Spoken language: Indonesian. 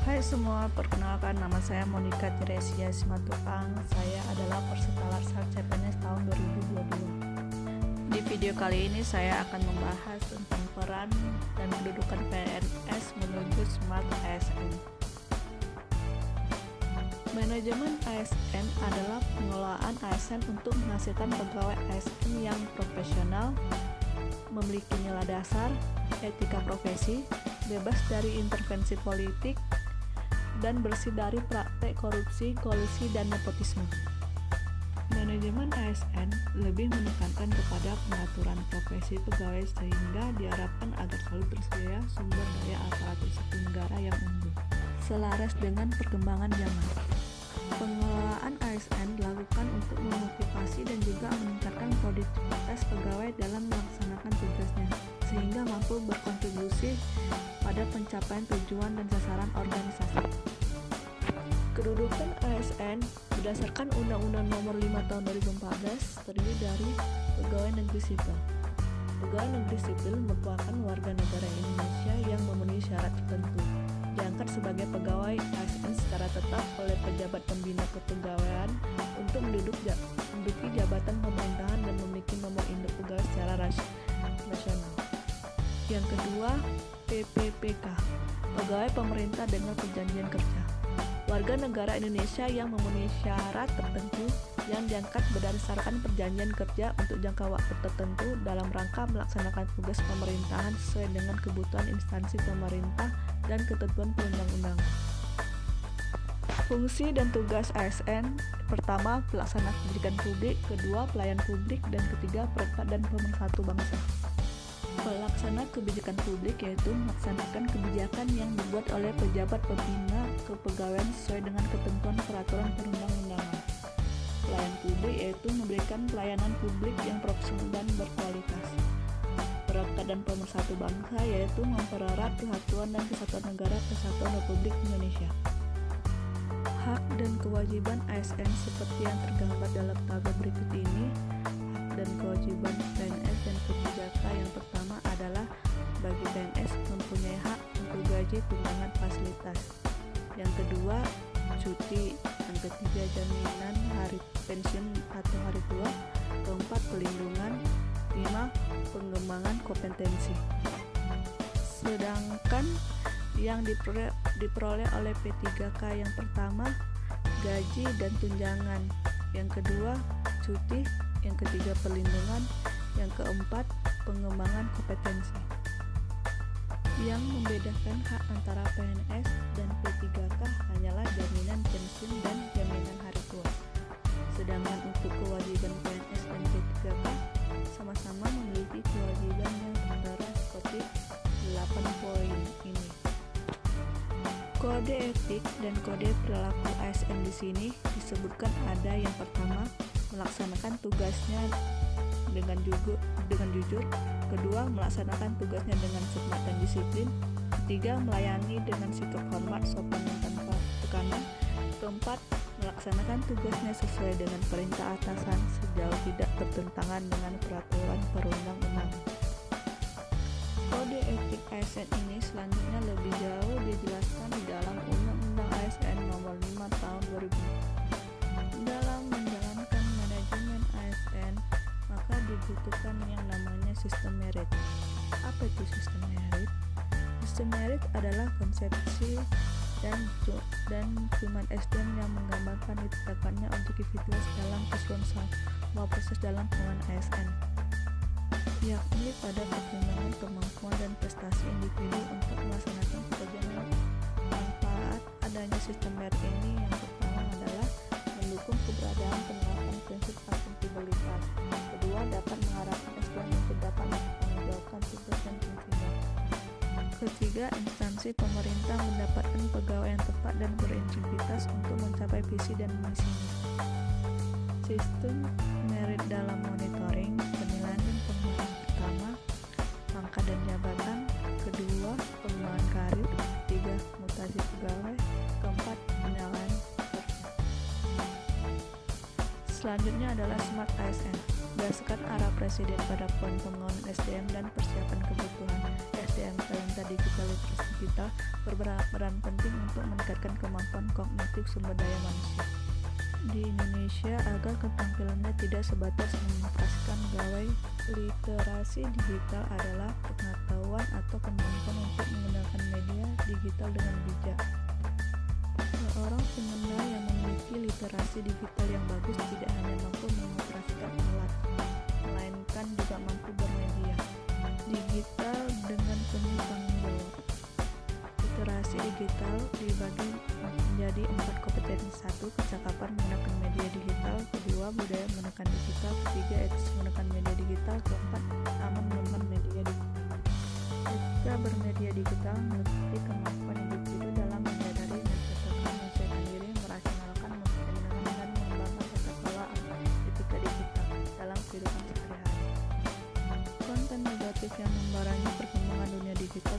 Hai semua, perkenalkan nama saya Monica Teresia Simatupang. Saya adalah peserta Larsar CPNS tahun 2022. Di video kali ini saya akan membahas tentang peran dan kedudukan PNS menuju Smart ASN. Manajemen ASN adalah pengelolaan ASN untuk menghasilkan pegawai ASN yang profesional, memiliki nilai dasar, etika profesi, bebas dari intervensi politik, dan bersih dari praktek korupsi, kolusi, dan nepotisme. Manajemen ASN lebih menekankan kepada pengaturan profesi pegawai sehingga diharapkan agar selalu tersedia sumber daya aparatur sipil negara yang unggul, selaras dengan perkembangan zaman. Pengelolaan ASN dilakukan untuk memotivasi dan juga meningkatkan produktivitas pegawai dalam melaksanakan tugasnya, sehingga mampu berkontribusi pada pencapaian tujuan dan sasaran organisasi. Kedudukan ASN berdasarkan Undang-Undang Nomor 5 Tahun 2014 terdiri dari pegawai negeri sipil. Pegawai negeri sipil merupakan warga negara Indonesia yang memenuhi syarat tertentu, diangkat sebagai pegawai ASN secara tetap oleh pejabat pembina kepegawaian untuk menduduki jabatan pemerintahan dan memiliki nomor induk pegawai secara nasional. Yang kedua, PPPK, pegawai pemerintah dengan perjanjian kerja. Warga negara Indonesia yang memenuhi syarat tertentu yang diangkat berdasarkan perjanjian kerja untuk jangka waktu tertentu dalam rangka melaksanakan tugas pemerintahan sesuai dengan kebutuhan instansi pemerintah dan ketentuan perundang-undangan. Fungsi dan tugas ASN: pertama, pelaksana kebijakan publik; kedua, pelayan publik; dan ketiga, perekat dan pemersatu bangsa. Pelaksana kebijakan publik yaitu melaksanakan kebijakan yang dibuat oleh pejabat pembina kepegawaian sesuai dengan ketentuan peraturan perundang-undangan. Pelayan publik yaitu memberikan pelayanan publik yang profesional dan berkualitas. Perekat dan pemersatu bangsa yaitu mempererat kesatuan dan kesatuan negara Kesatuan Republik Indonesia. Hak dan kewajiban ASN seperti yang tergambar dalam tabel berikut ini. Hak dan kewajiban PNS dan P3K: yang pertama adalah bagi PNS mempunyai hak untuk gaji, tunjangan, fasilitas. Yang kedua, cuti. Yang ketiga, jaminan hari pensiun atau hari tua. Keempat, pelindungan. 5, pengembangan kompetensi. Sedangkan yang diperoleh oleh P3K: yang pertama, gaji dan tunjangan. Yang kedua, cuti. Yang ketiga, perlindungan. Yang keempat, pengembangan kompetensi. Yang membedakan hak antara PNS dan P3K hanyalah jaminan pensiun dan jaminan hari tua. Sedangkan untuk kewajiban PNS dan P3K sama-sama memiliki kewajiban yang tertera seperti 8 poin ini. Kode etik dan kode perilaku ASN di sini disebutkan ada yang pertama, melaksanakan tugasnya dengan jujur. Kedua, melaksanakan tugasnya dengan semangat dan disiplin. Ketiga, melayani dengan sikap hormat, sopan dan tanpa tekanan. Keempat, melaksanakan tugasnya sesuai dengan perintah atasan sejauh tidak bertentangan dengan peraturan perundang-undangan. Kode etik ASN ini selanjutnya lebih jauh dijelaskan di dalam Undang-Undang ASN Nomor 5 Tahun 2000. Dalam menjalankan manajemen ASN, maka dibutuhkan yang namanya sistem merit. Apa itu sistem merit? Sistem merit adalah konsepsi dan human SDM yang menggambarkan ditetapkannya objektivitas dalam keseluruhan semua proses dalam pengelolaan ASN, yakni pada pertimbangan kemampuan dan prestasi individu untuk melaksanakan pekerjaan. Manfaat adanya sistem merit ini yang pertama adalah mendukung keberadaan penerapan prinsip akuntabilitas. Kedua, dapat mengarahkan SDM untuk dapat mempertanggungjawabkan tugas dan fungsinya. Ketiga, instansi pemerintah mendapatkan pegawai yang tepat dan berintegritas untuk mencapai visi dan misinya. Sistem merit dalam monitoring, penilaian dan pengembangan: pertama, pangkat dan jabatan. Kedua, pengembangan karir. Ketiga, mutasi pegawai. Keempat, penilaian kerja. Selanjutnya adalah Smart ASN. Berdasarkan arah Presiden pada poin pengembangan SDM dan persiapan kebutuhan SDM dan talenta digital. Literasi digital berperan penting untuk meningkatkan kemampuan kognitif sumber daya manusia di Indonesia agar keterampilannya tidak sebatas mengoperasikan gawai. Literasi digital adalah pengetahuan atau kemampuan untuk menggunakan media digital dengan bijak. Seorang pengguna yang memiliki literasi digital yang bagus tidak hanya mampu mengoperasikan alat, melainkan juga mampu bermedia digital dengan penuh tanggung jawab. Literasi digital dibagi menjadi 4 kompetensi. 1. Kecakapan menggunakan media digital. 2. Budaya menggunakan digital. 3. Etis menggunakan media digital. 4. Aman menggunakan media digital. Etika bermedia digital meliputi kemampuan individu dalam menyadari, menyesuaikan diri, merasionalkan, menggunakan dan mengembangkan tata kelola etika digital dalam kehidupan sehari-hari. Konten negatif yang membarangi perkembangan dunia digital